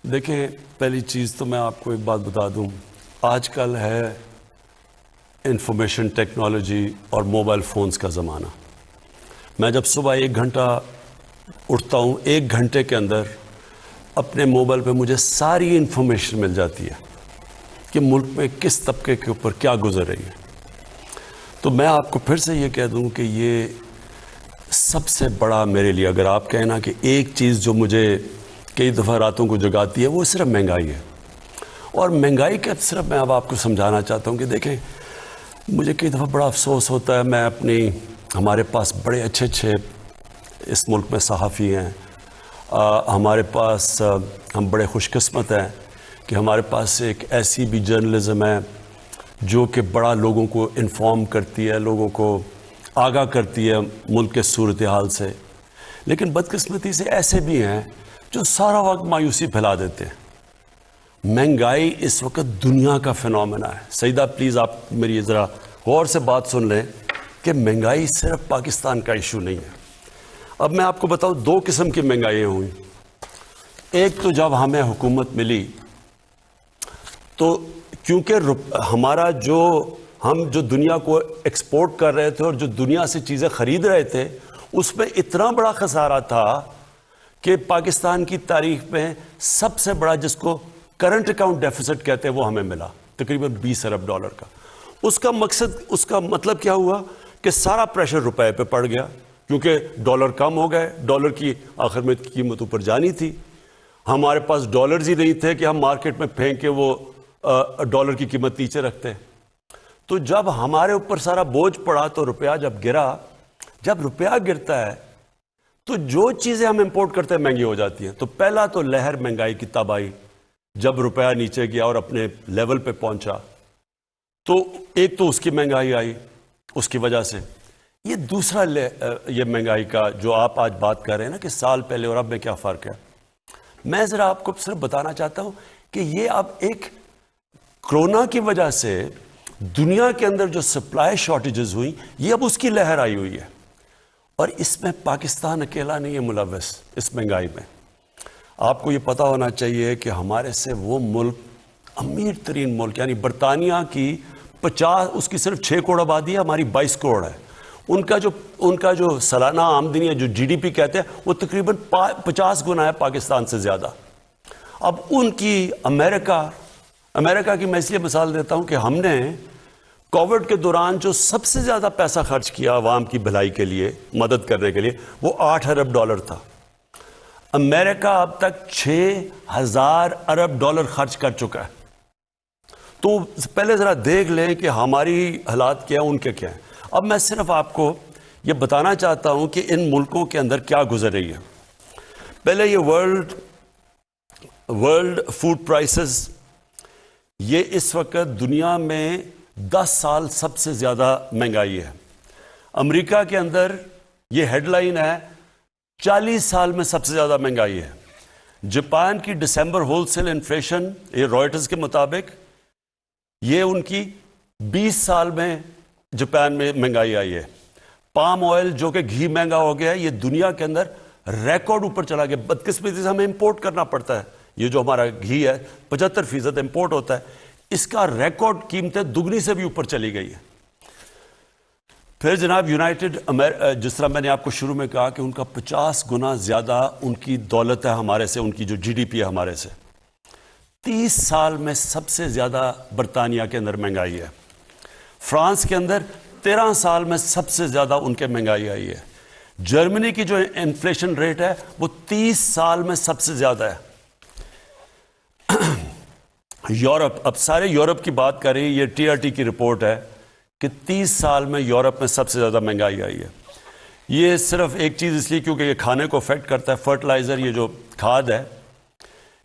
देखें, पहली चीज़ तो मैं आपको एक बात बता दूं, आजकल है इंफॉर्मेशन टेक्नोलॉजी और मोबाइल फ़ोन्स का ज़माना। मैं जब सुबह 1 घंटा उठता हूं, 1 घंटे के अंदर अपने मोबाइल पे मुझे सारी इंफॉर्मेशन मिल जाती है कि मुल्क में किस तबके के ऊपर क्या गुजर रही है। तो मैं आपको फिर से ये कह दूं कि ये सबसे बड़ा मेरे लिए, अगर आप कहना कि एक चीज़ जो मुझे कई दफ़ा रातों को जगाती है, वो सिर्फ महंगाई है। और महंगाई का सिर्फ मैं अब आपको समझाना चाहता हूँ कि देखें, मुझे कई दफ़ा बड़ा अफसोस होता है, हमारे पास बड़े अच्छे अच्छे इस मुल्क में सहाफ़ी हैं, हमारे पास हम बड़े खुशकिस्मत हैं कि हमारे पास एक ऐसी भी जर्नलिज़म है जो कि बड़ा लोगों को इन्फॉर्म करती है, लोगों को आगाह करती है मुल्क के सूरत हाल से। लेकिन बदकिस्मती से ऐसे भी हैं जो सारा वक्त मायूसी फैला देते हैं। महंगाई इस वक्त दुनिया का फिनोमेना है। सईदा प्लीज़ आप मेरी ज़रा गौर से बात सुन लें कि महंगाई सिर्फ पाकिस्तान का इशू नहीं है। अब मैं आपको बताऊं, 2 किस्म की महंगाइयाँ हुई। एक तो जब हमें हुकूमत मिली तो क्योंकि हमारा हम जो दुनिया को एक्सपोर्ट कर रहे थे और जो दुनिया से चीज़ें ख़रीद रहे थे, उसमें इतना बड़ा खसारा था कि पाकिस्तान की तारीख में सबसे बड़ा, जिसको करंट अकाउंट डेफिसिट कहते हैं, वो हमें मिला तकरीबन $20 अरब का। उसका मतलब क्या हुआ कि सारा प्रेशर रुपए पे पड़ गया क्योंकि डॉलर कम हो गए, डॉलर की आखिर में कीमत ऊपर जानी थी। हमारे पास डॉलर्स ही नहीं थे कि हम मार्केट में फेंक के वो डॉलर की कीमत नीचे रखते। तो जब हमारे ऊपर सारा बोझ पड़ा तो रुपया जब गिरा, जब रुपया गिरता है तो जो चीज़ें हम इंपोर्ट करते हैं महंगी हो जाती हैं। तो पहला तो लहर महंगाई की तब आई जब रुपया नीचे गया और अपने लेवल पे पहुंचा, तो एक तो उसकी महंगाई आई उसकी वजह से। ये दूसरा ये महंगाई का जो आप आज बात कर रहे हैं ना कि साल पहले और अब में क्या फ़र्क है, मैं ज़रा आपको सिर्फ बताना चाहता हूं कि ये अब एक कोरोना की वजह से दुनिया के अंदर जो सप्लाई शॉर्टेजेस हुई, ये अब उसकी लहर आई हुई है। और इसमें पाकिस्तान अकेला नहीं है मुलव्वस इस महंगाई में। आपको ये पता होना चाहिए कि हमारे से वो मुल्क, अमीर तरीन मुल्क यानी बरतानिया की 50, उसकी सिर्फ 6 करोड़ आबादी है, हमारी 22 करोड़ है। उनका जो सालाना आमदनी है, जो GDP कहते हैं, वो तकरीबन 50 गुना है पाकिस्तान से ज़्यादा। अब उनकी अमेरिका की मैं इसलिए मिसाल देता हूँ कि हमने कोविड के दौरान जो सबसे ज़्यादा पैसा खर्च किया आवाम की भलाई के लिए, मदद करने के लिए, वो $8 अरब था। अमेरिका अब तक $6000 अरब खर्च कर चुका है। तो पहले ज़रा देख लें कि हमारी हालात क्या है, उनके क्या है। अब मैं सिर्फ आपको ये बताना चाहता हूँ कि इन मुल्कों के अंदर क्या गुजर रही है। पहले ये वर्ल्ड फूड प्राइसेस, ये इस वक्त दुनिया में 10 साल सबसे ज़्यादा महंगाई है। अमेरिका के अंदर ये हेडलाइन है 40 साल में सबसे ज़्यादा महंगाई है। जापान की दिसंबर होलसेल इन्फ्लेशन, ये रॉयटर्स के मुताबिक, ये उनकी 20 साल में जापान में महंगाई आई है। पाम ऑयल जो कि घी महंगा हो गया है, ये दुनिया के अंदर रिकॉर्ड ऊपर चला गया। बदकिस्मती से हमें इंपोर्ट करना पड़ता है। ये जो हमारा घी है 75% इंपोर्ट होता है, इसका रिकॉर्ड कीमतें दुगनी से भी ऊपर चली गई है। फिर जनाब जिस तरह मैंने आपको शुरू में कहा कि उनका 50 गुना ज़्यादा उनकी दौलत है हमारे से, उनकी जो GDP है हमारे से। 30 साल में सबसे ज़्यादा बरतानिया के अंदर महंगाई है। फ्रांस के अंदर 13 साल में सबसे ज़्यादा उनके महंगाई आई है। जर्मनी की जो इन्फ्लेशन रेट है वो 30 साल में सबसे ज़्यादा है। यूरोप, अब सारे यूरोप की बात करें, ये TRT की रिपोर्ट है कि 30 साल में यूरोप में सबसे ज़्यादा महंगाई आई है। ये सिर्फ एक चीज़ इसलिए क्योंकि ये खाने को अफेक्ट करता है, फर्टिलाइज़र, ये जो खाद है।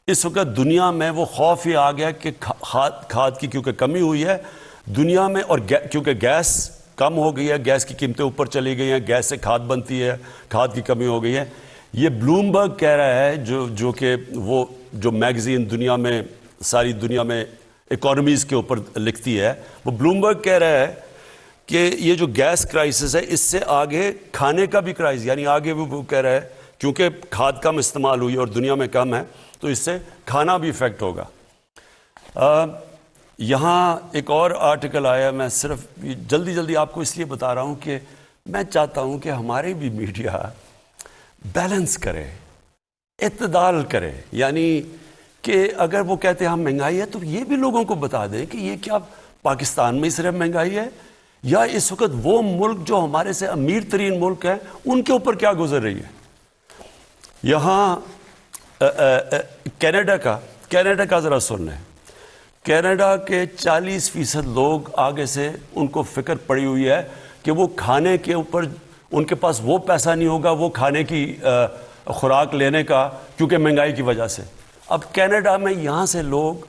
इस वक्त दुनिया में वो खौफ ही आ गया कि खाद की क्योंकि कमी हुई है दुनिया में, और क्योंकि गैस कम हो गई है, गैस की कीमतें ऊपर चली गई हैं, गैस से खाद बनती है, खाद की कमी हो गई है। ये ब्लूमबर्ग कह रहा है, जो कि वो जो मैगज़ीन दुनिया में, सारी दुनिया में इकोनॉमीज़ के ऊपर लिखती है, वो ब्लूमबर्ग कह रहा है कि ये जो गैस क्राइसिस है, इससे आगे खाने का भी क्राइसिस, यानी आगे वो कह रहा है क्योंकि खाद कम इस्तेमाल हुई और दुनिया में कम है, तो इससे खाना भी इफेक्ट होगा। यहाँ एक और आर्टिकल आया, मैं सिर्फ जल्दी जल्दी आपको इसलिए बता रहा हूँ कि मैं चाहता हूँ कि हमारे भी मीडिया बैलेंस करे, इत्तेदाल करे। यानी कि अगर वो कहते हैं हम महंगाई है, तो ये भी लोगों को बता दें कि ये क्या पाकिस्तान में सिर्फ महंगाई है, या इस वक्त वो मुल्क जो हमारे से अमीर तरीन मुल्क है उनके ऊपर क्या गुजर रही है। यहाँ कनाडा का ज़रा सुन लें। कनाडा के 40% लोग आगे से उनको फिक्र पड़ी हुई है कि वो खाने के ऊपर उनके पास वो पैसा नहीं होगा वो खाने की खुराक लेने का, क्योंकि महंगाई की वजह से। अब कनाडा में यहाँ से लोग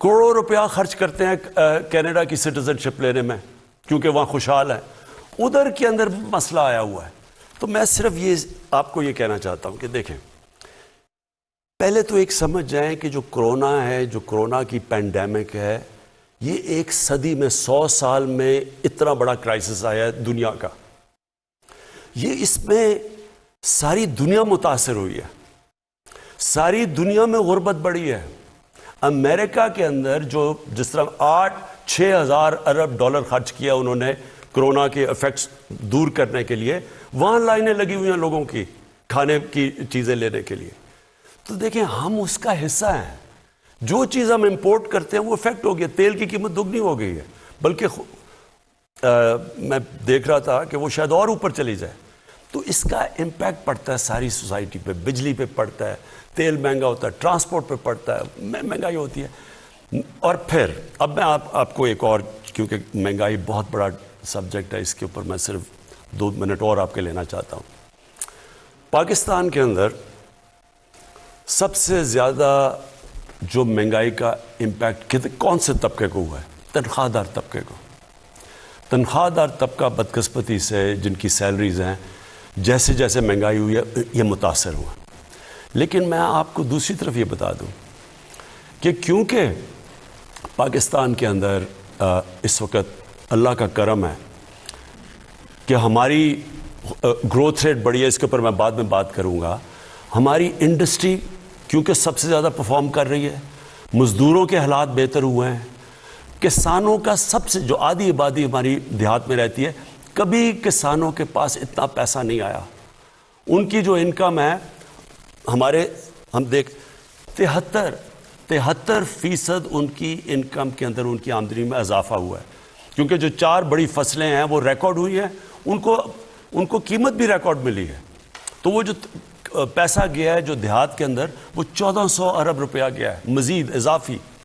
करोड़ों रुपया खर्च करते हैं कनाडा की सिटीजनशिप लेने में, क्योंकि वहाँ खुशहाल है। उधर के अंदर मसला आया हुआ है। तो मैं सिर्फ ये आपको ये कहना चाहता हूँ कि देखें, पहले तो एक समझ जाएं कि जो कोरोना है, जो कोरोना की पैंडेमिक है, ये एक सदी में 100 साल में इतना बड़ा क्राइसिस आया है दुनिया का। ये इसमें सारी दुनिया मुतासर हुई है, सारी दुनिया में गुर्बत बढ़ी है। अमेरिका के अंदर जो जिस तरह 8-6 हज़ार अरब डॉलर खर्च किया उन्होंने कोरोना के इफेक्ट्स दूर करने के लिए, वहाँ लाइनें लगी हुई हैं लोगों की खाने की चीज़ें लेने के लिए। तो देखें, हम उसका हिस्सा हैं। जो चीज़ हम इंपोर्ट करते हैं वो इफेक्ट हो गया। तेल की कीमत दुगनी हो गई है, बल्कि मैं देख रहा था कि वो शायद और ऊपर चली जाए। तो इसका इम्पैक्ट पड़ता है सारी सोसाइटी पे। बिजली पे पड़ता है, तेल महंगा होता है, ट्रांसपोर्ट पे पड़ता है, महंगाई होती है। और फिर अब मैं आपको एक और, क्योंकि महंगाई बहुत बड़ा सब्जेक्ट है, इसके ऊपर मैं सिर्फ 2 मिनट और आपके लेना चाहता हूँ। पाकिस्तान के अंदर सबसे ज़्यादा जो महंगाई का इम्पैक्ट कौन से तबके को हुआ है? तनख्वाहदार तबके को। तनख्वाहदार तबका बदकिस्मती से, जिनकी सैलरीज हैं, जैसे जैसे महंगाई हुई है ये मुतासर हुआ। लेकिन मैं आपको दूसरी तरफ ये बता दूं कि क्योंकि पाकिस्तान के अंदर इस वक्त अल्लाह का करम है कि हमारी ग्रोथ रेट बढ़ी है, इसके ऊपर मैं बाद में बात करूंगा। हमारी इंडस्ट्री क्योंकि सबसे ज़्यादा परफॉर्म कर रही है, मज़दूरों के हालात बेहतर हुए हैं, किसानों का सबसे, जो आधी आबादी हमारी देहात में रहती है, कभी किसानों के पास इतना पैसा नहीं आया। उनकी जो इनकम है, हम देख 73% उनकी इनकम के अंदर उनकी आमदनी में इजाफा हुआ है, क्योंकि जो 4 बड़ी फसलें हैं वो रिकॉर्ड हुई हैं, उनको कीमत भी रिकॉर्ड मिली है। तो वो जो पैसा गया है जो देहात के अंदर, वो 1400 अरब रुपया गया है मजीद इजाफी।